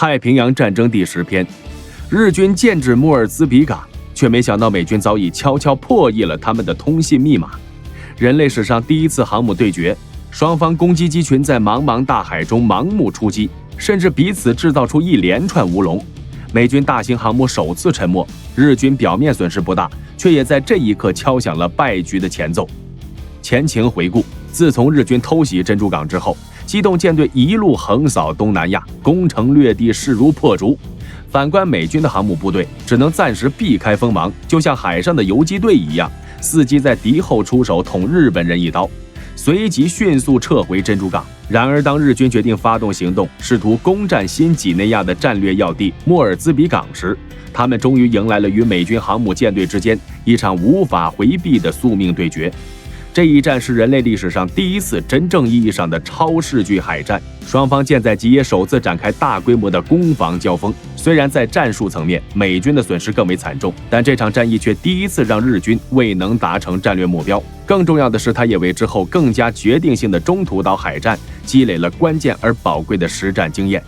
太平洋战争第10篇，日军剑指莫尔兹比港，却没想到美军早已悄悄破译了他们的通信密码。人类史上第一次航母对决，双方攻击机群在茫茫大海中盲目出击，甚至彼此制造出一连串乌龙。美军大型航母首次沉没，日军表面损失不大，却也在这一刻敲响了败局的前奏。前情回顾，自从日军偷袭珍珠港之后，机动舰队一路横扫东南亚，攻城略地，势如破竹。反观美军的航母部队，只能暂时避开锋芒，就像海上的游击队一样，伺机在敌后出手捅日本人一刀，随即迅速撤回珍珠港。然而，当日军决定发动行动，试图攻占新几内亚的战略要地莫尔兹比港时，他们终于迎来了与美军航母舰队之间一场无法回避的宿命对决。这一战是人类历史上第一次真正意义上的超视距海战，双方舰载机也首次展开大规模的攻防交锋。虽然在战术层面，美军的损失更为惨重，但这场战役却第一次让日军未能达成战略目标。更重要的是，它也为之后更加决定性的中途岛海战积累了关键而宝贵的实战经验。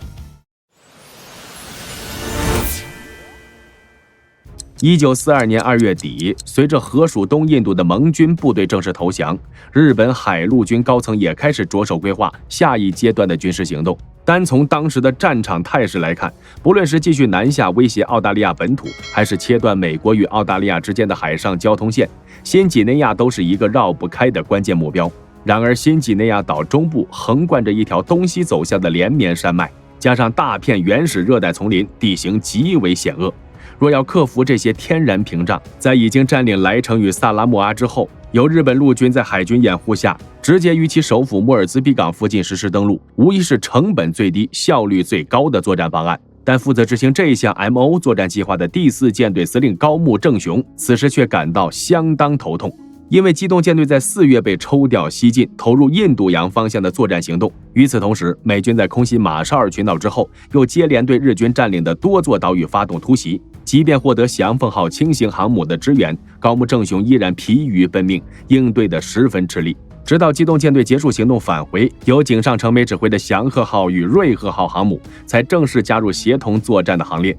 1942年2月底，随着河属东印度的盟军部队正式投降，日本海陆军高层也开始着手规划下一阶段的军事行动。单从当时的战场态势来看，不论是继续南下威胁澳大利亚本土，还是切断美国与澳大利亚之间的海上交通线，新几内亚都是一个绕不开的关键目标。然而，新几内亚岛中部横贯着一条东西走向的连绵山脉，加上大片原始热带丛林，地形极为险恶。若要克服这些天然屏障，在已经占领莱城与萨拉莫阿之后，由日本陆军在海军掩护下，直接于其首府莫尔兹比港附近实施登陆，无疑是成本最低、效率最高的作战方案。但负责执行这一项 MO 作战计划的第4舰队司令高木正雄，此时却感到相当头痛。因为机动舰队在4月被抽调西进，投入印度洋方向的作战行动。与此同时，美军在空袭马绍尔群岛之后，又接连对日军占领的多座岛屿发动突袭。即便获得翔凤号轻型航母的支援，高木正雄依然疲于奔命，应对得十分吃力。直到机动舰队结束行动返回，由井上成美指挥的翔鹤号与瑞鹤号航母才正式加入协同作战的行列。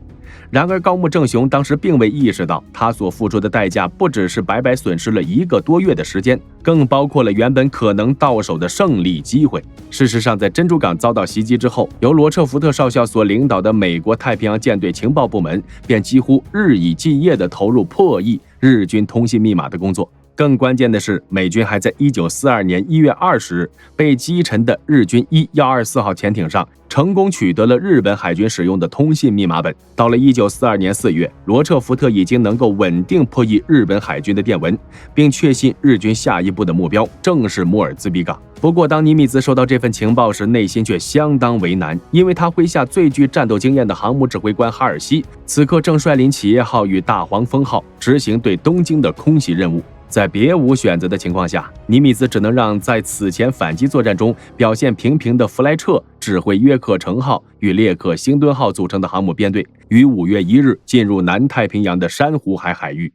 然而，高木正雄当时并未意识到，他所付出的代价不只是白白损失了1个多月的时间，更包括了原本可能到手的胜利机会。事实上，在珍珠港遭到袭击之后，由罗彻福特少校所领导的美国太平洋舰队情报部门便几乎日以继夜地投入破译日军通信密码的工作。更关键的是，美军还在1942年1月20日被击沉的日军1-124号潜艇上成功取得了日本海军使用的通信密码本。到了1942年4月，罗彻福特已经能够稳定破译日本海军的电文，并确信日军下一步的目标正是莫尔兹比港。不过，当尼米兹收到这份情报时，内心却相当为难，因为他麾下最具战斗经验的航母指挥官哈尔西，此刻正率领企业号与大黄蜂号执行对东京的空袭任务。在别无选择的情况下，尼米兹只能让在此前反击作战中表现平平的弗莱彻指挥约克城号与列克星敦号组成的航母编队，于5月1日进入南太平洋的珊瑚海海域。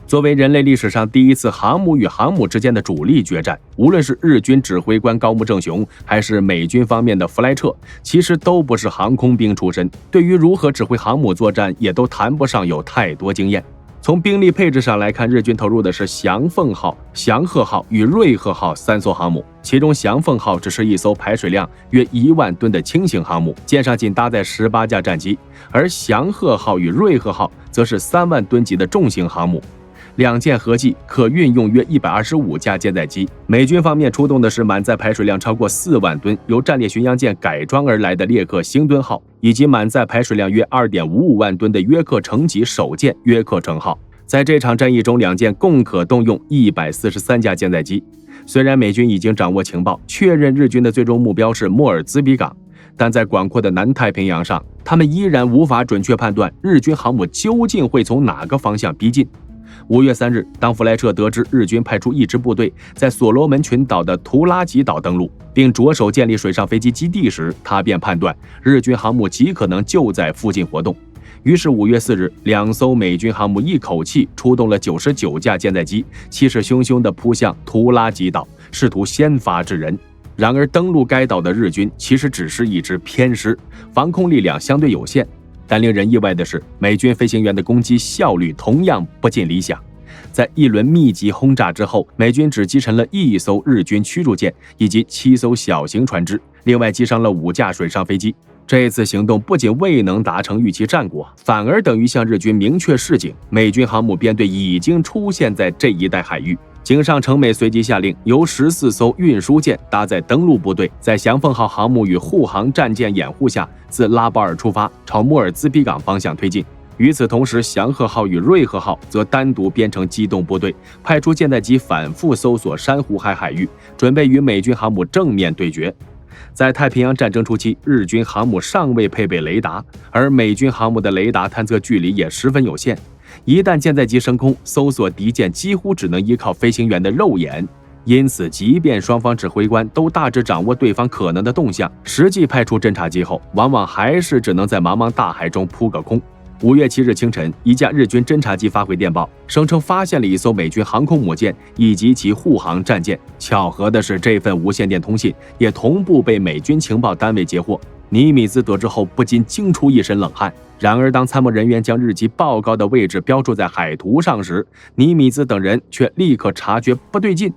作为人类历史上第一次航母与航母之间的主力决战，无论是日军指挥官高木正雄，还是美军方面的弗莱彻，其实都不是航空兵出身，对于如何指挥航母作战，也都谈不上有太多经验。从兵力配置上来看，日军投入的是翔凤号、翔鹤号与瑞鹤号3艘航母，其中翔凤号只是一艘排水量约1万吨的轻型航母，舰上仅搭载18架战机，而翔鹤号与瑞鹤号则是3万吨级的重型航母。两舰合计可运用约125架舰载机。美军方面出动的是满载排水量超过4万吨、由战列巡洋舰改装而来的列克星敦号，以及满载排水量约2.55万吨的约克城级首舰约克城号。在这场战役中，两舰共可动用143架舰载机。虽然美军已经掌握情报，确认日军的最终目标是莫尔兹比港，但在广阔的南太平洋上，他们依然无法准确判断日军航母究竟会从哪个方向逼近。5月3日，当弗莱彻得知日军派出一支部队在所罗门群岛的图拉吉岛登陆，并着手建立水上飞机基地时，他便判断日军航母极可能就在附近活动。于是5月4日，2艘美军航母一口气出动了99架舰载机，气势汹汹地扑向图拉吉岛，试图先发制人。然而登陆该岛的日军其实只是一支偏师，防空力量相对有限。但令人意外的是，美军飞行员的攻击效率同样不尽理想。在一轮密集轰炸之后，美军只击沉了1艘日军驱逐舰以及7艘小型船只，另外击伤了5架水上飞机。这次行动不仅未能达成预期战果，反而等于向日军明确示警，美军航母编队已经出现在这一带海域。井上成美随即下令，由14艘运输舰搭载登陆部队，在翔凤号航母与护航战舰掩护下，自拉包尔出发，朝莫尔兹比港方向推进。与此同时，翔鹤号与瑞鹤号则单独编成机动部队，派出舰载机反复搜索珊瑚海海域，准备与美军航母正面对决。在太平洋战争初期，日军航母尚未配备雷达，而美军航母的雷达探测距离也十分有限。一旦舰载机升空，搜索敌舰几乎只能依靠飞行员的肉眼。因此，即便双方指挥官都大致掌握对方可能的动向，实际派出侦察机后，往往还是只能在茫茫大海中扑个空。5月7日清晨，一架日军侦察机发回电报，声称发现了一艘美军航空母舰以及其护航战舰。巧合的是，这份无线电通信也同步被美军情报单位截获。尼米兹得知后不禁惊出一身冷汗。然而，当参谋人员将日机报告的位置标注在海图上时，尼米兹等人却立刻察觉不对劲，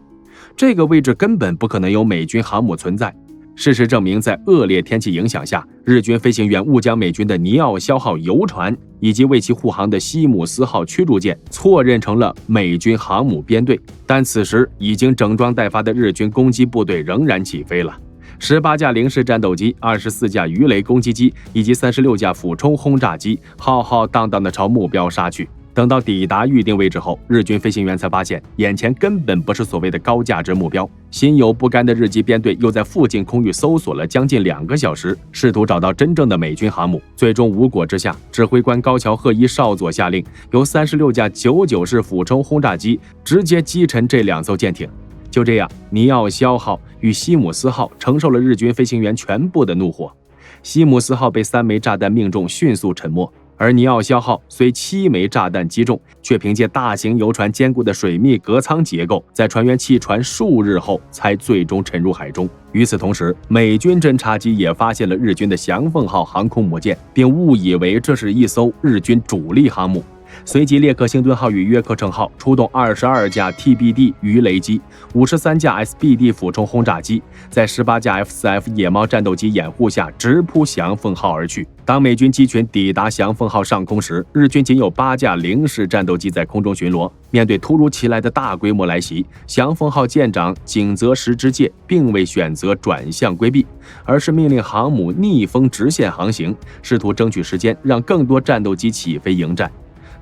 这个位置根本不可能有美军航母存在。事实证明，在恶劣天气影响下，日军飞行员误将美军的尼奥肖号游船以及为其护航的西姆斯号驱逐舰错认成了美军航母编队。但此时已经整装待发的日军攻击部队仍然起飞了，18架零式战斗机、24架鱼雷攻击机以及36架俯冲轰炸机浩浩荡荡地朝目标杀去。等到抵达预定位置后，日军飞行员才发现眼前根本不是所谓的高价值目标。心有不甘的日机编队又在附近空域搜索了将近2个小时，试图找到真正的美军航母。最终无果之下，指挥官高桥鹤一少佐下令，由36架99式俯冲轰炸机直接击沉这2艘舰艇。就这样，尼奥肖号与西姆斯号承受了日军飞行员全部的怒火。西姆斯号被3枚炸弹命中，迅速沉没。而尼奥肖号虽7枚炸弹击中，却凭借大型游船坚固的水密隔舱结构，在船员弃船数日后才最终沉入海中。与此同时，美军侦察机也发现了日军的翔凤号航空母舰，并误以为这是一艘日军主力航母。随即，列克星敦号与约克城号出动22架 TBD 鱼雷机、53架 SBD 俯冲轰炸机，在18架 F4F 野猫战斗机掩护下直扑翔凤号而去。当美军机群抵达翔凤号上空时，日军仅有8架零式战斗机在空中巡逻。面对突如其来的大规模来袭，翔凤号舰长井泽实之介并未选择转向规避，而是命令航母逆风直线航行，试图争取时间，让更多战斗机起飞迎战。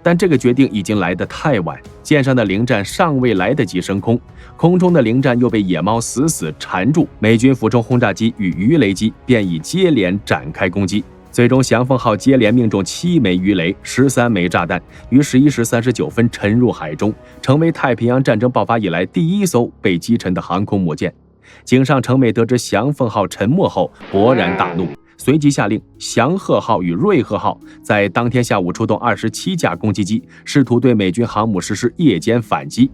但这个决定已经来得太晚，舰上的零战尚未来得及升空，空中的零战又被野猫死死缠住，美军俯冲轰炸机与鱼雷机便已接连展开攻击。最终，翔凤号接连命中7枚鱼雷、13枚炸弹，于11时39分沉入海中，成为太平洋战争爆发以来第1艘被击沉的航空母舰。井上成美得知翔凤号沉没后，勃然大怒，随即下令翔鹤号与瑞鹤号在当天下午出动27架攻击机，试图对美军航母实施夜间反击。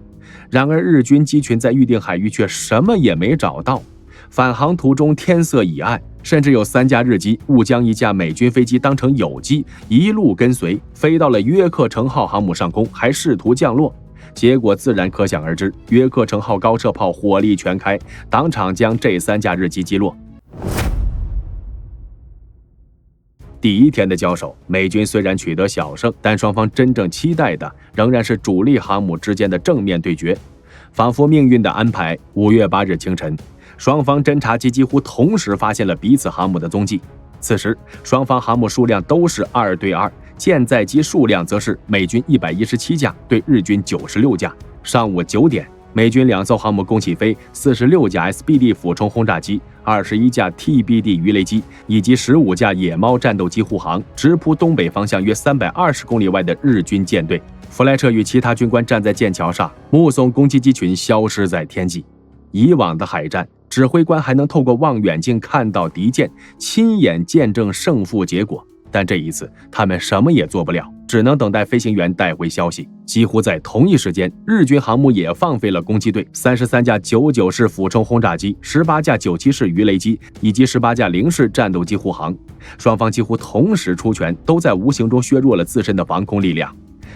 然而日军机群在预定海域却什么也没找到，返航途中天色已暗，甚至有3架日机误将1架美军飞机当成友机，一路跟随飞到了约克城号航母上空，还试图降落。结果自然可想而知，约克城号高射炮火力全开，当场将这3架日机击落。第1天的交手，美军虽然取得小胜，但双方真正期待的仍然是主力航母之间的正面对决。仿佛命运的安排，5月8日清晨，双方侦察机几乎同时发现了彼此航母的踪迹。此时，双方航母数量都是2对2，舰载机数量则是美军117架对日军96架。上午9点，美军2艘航母共起飞46架 SBD 俯冲轰炸机、21架 TBD 鱼雷机以及15架野猫战斗机护航，直扑东北方向约320公里外的日军舰队。弗莱彻与其他军官站在舰桥上，目送攻击机群消失在天际。以往的海战，指挥官还能透过望远镜看到敌舰，亲眼见证胜负结果，但这一次他们什么也做不了。只能等待飞行员带回消息。几乎在同一时间，日军航母也放飞了攻击队33架99式俯冲轰炸机、18架97式鱼雷机以及18架0式战斗机护航。双方几乎同时出拳，都在无形中削弱了自身的防空力量。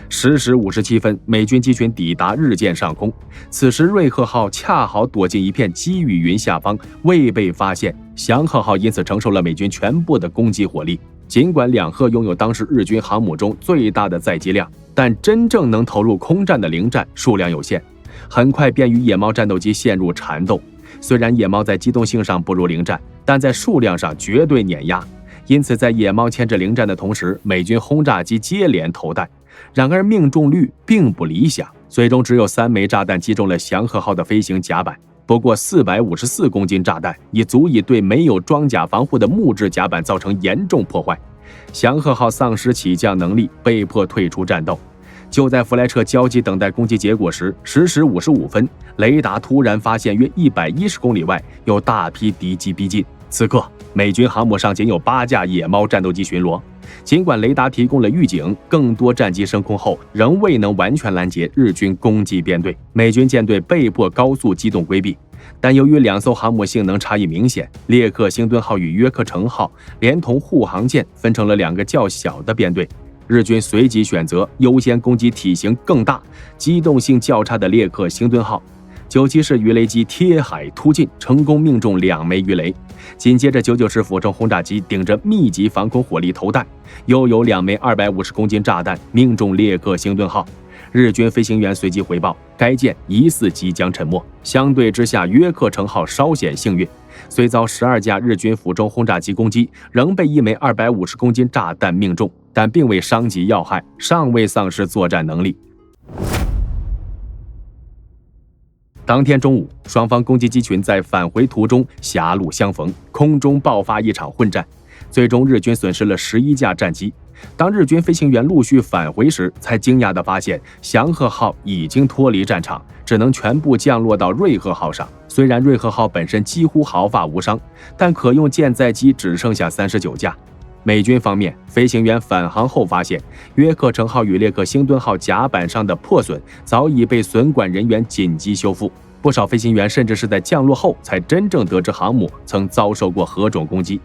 10时57分，美军机群抵达日舰上空。此时，瑞鹤号恰好躲进一片积雨云下方，未被发现。祥和号因此承受了美军全部的攻击火力。尽管两鹤拥有当时日军航母中最大的载机量，但真正能投入空战的零战数量有限，很快便与野猫战斗机陷入缠斗。虽然野猫在机动性上不如零战，但在数量上绝对碾压。因此，在野猫牵制零战的同时，美军轰炸机接连投弹。然而命中率并不理想，最终只有3枚炸弹击中了祥和号的飞行甲板。不过454公斤炸弹已足以对没有装甲防护的木质甲板造成严重破坏。祥和号丧失起降能力，被迫退出战斗。就在弗莱彻焦急等待攻击结果时，10时55分，雷达突然发现约110公里外有大批敌机逼近。此刻，美军航母上仅有8架野猫战斗机巡逻。尽管雷达提供了预警，更多战机升空后仍未能完全拦截日军攻击编队，美军舰队被迫高速机动规避。但由于两艘航母性能差异明显，列克星敦号与约克城号连同护航舰分成了2个较小的编队。日军随即选择优先攻击体型更大、机动性较差的列克星敦号。97式鱼雷机贴海突进，成功命中2枚鱼雷。紧接着99式俯冲轰炸机顶着密集防空火力投弹，又有2枚250公斤炸弹命中列克星敦号。日军飞行员随即回报，该舰疑似即将沉没。相对之下，约克城号稍显幸运，虽遭12架日军俯冲轰炸机攻击，仍被1枚250公斤炸弹命中，但并未伤及要害，尚未丧失作战能力。当天中午，双方攻击机群在返回途中狭路相逢，空中爆发一场混战，最终日军损失了11架战机。当日军飞行员陆续返回时，才惊讶地发现祥和号已经脱离战场，只能全部降落到瑞鹤号上。虽然瑞鹤号本身几乎毫发无伤，但可用舰载机只剩下39架。美军方面，飞行员返航后发现，约克城号与列克星敦号甲板上的破损早已被损管人员紧急修复。不少飞行员甚至是在降落后才真正得知航母曾遭受过何种攻击。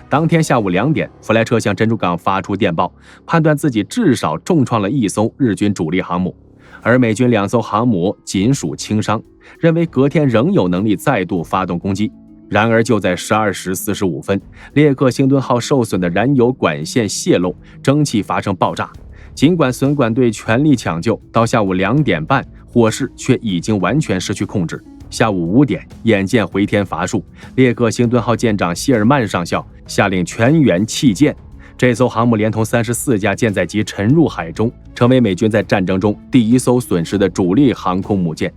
当天下午2点，弗莱彻向珍珠港发出电报，判断自己至少重创了1艘日军主力航母，而美军2艘航母仅属轻伤，认为隔天仍有能力再度发动攻击。然而就在12时45分，列克星敦号受损的燃油管线泄漏，蒸汽发生爆炸。尽管损管队全力抢救，到下午2点半，火势却已经完全失去控制。下午5点，眼见回天乏术，列克星敦号舰长希尔曼上校下令全员弃舰。这艘航母连同34架舰载机沉入海中，成为美军在战争中第1艘损失的主力航空母舰。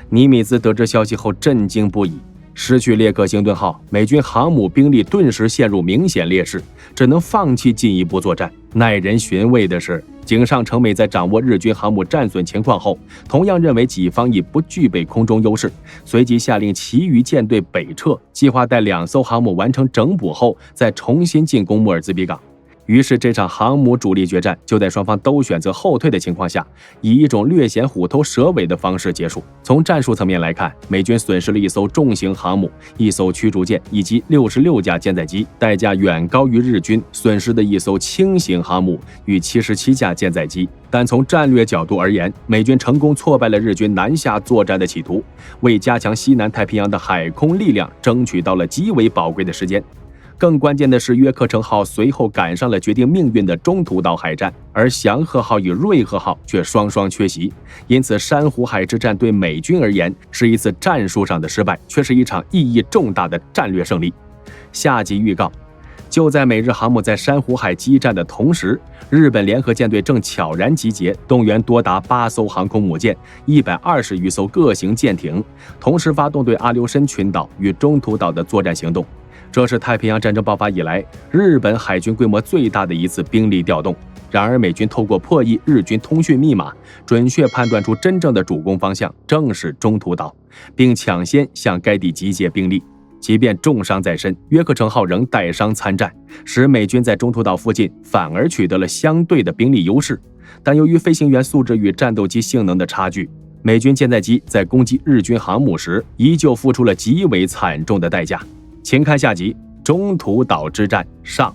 尼米兹得知消息后震惊不已。失去列克星敦号，美军航母兵力顿时陷入明显劣势，只能放弃进一步作战。耐人寻味的是，井上成美在掌握日军航母战损情况后，同样认为己方已不具备空中优势，随即下令其余舰队北撤，计划待2艘航母完成整补后再重新进攻莫尔兹比港。于是这场航母主力决战就在双方都选择后退的情况下，以一种略显虎头蛇尾的方式结束。从战术层面来看，美军损失了1艘重型航母、1艘驱逐舰以及66架舰载机，代价远高于日军损失的1艘轻型航母与77架舰载机。但从战略角度而言，美军成功挫败了日军南下作战的企图，为加强西南太平洋的海空力量争取到了极为宝贵的时间。更关键的是，约克城号随后赶上了决定命运的中途岛海战，而祥和号与瑞鹤号却双双缺席。因此，珊瑚海之战对美军而言是一次战术上的失败，却是一场意义重大的战略胜利。下集预告：就在美日航母在珊瑚海激战的同时，日本联合舰队正悄然集结，动员多达8艘航空母舰、120余艘各型舰艇，同时发动对阿留申群岛与中途岛的作战行动。这是太平洋战争爆发以来日本海军规模最大的一次兵力调动。然而，美军透过破译日军通讯密码，准确判断出真正的主攻方向正是中途岛，并抢先向该地集结兵力。即便重伤在身，约克城号仍带伤参战，使美军在中途岛附近反而取得了相对的兵力优势。但由于飞行员素质与战斗机性能的差距，美军舰载机在攻击日军航母时，依旧付出了极为惨重的代价。请看下集《中途岛之战上》。